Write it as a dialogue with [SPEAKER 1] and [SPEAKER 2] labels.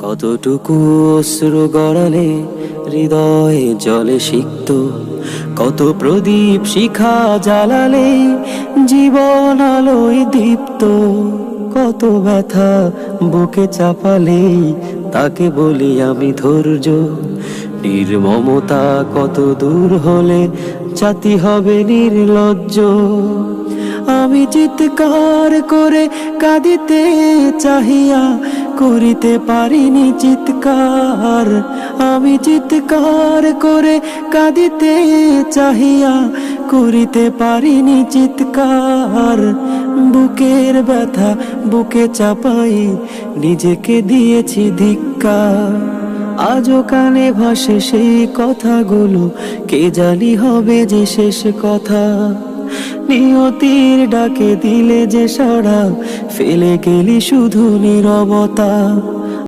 [SPEAKER 1] কতটুকু অশ্রু গড়ালে হৃদয়ে জলে সিক্ত, কত প্রদীপ শিখা জ্বালালে জীবন আলোয় দীপ্ত, কত ব্যথা বুকে চাপালে তাকে বলি আমি ধৈর্য। নির্মমতা কত দূর হলে জাতি হবে নির্লজ্জ। আমি চিৎকার করে কাঁদিতে চাহিয়া করিতে পারিনি চিৎকার, আমি চিৎকার করে কাঁদিতে চাহিয়া করিতে পারিনি চিৎকার। বুকের ব্যথা বুকে চাপাই নিজেকে দিয়েছি ধিক্কার। আজও কানে ভাসে সেই কথাগুলো, কে জানি হবে যে শেষ কথা। নিয়তির ডাকে দিলে যে সাড়া, ফেলে গেলি শুধু নীরবতা।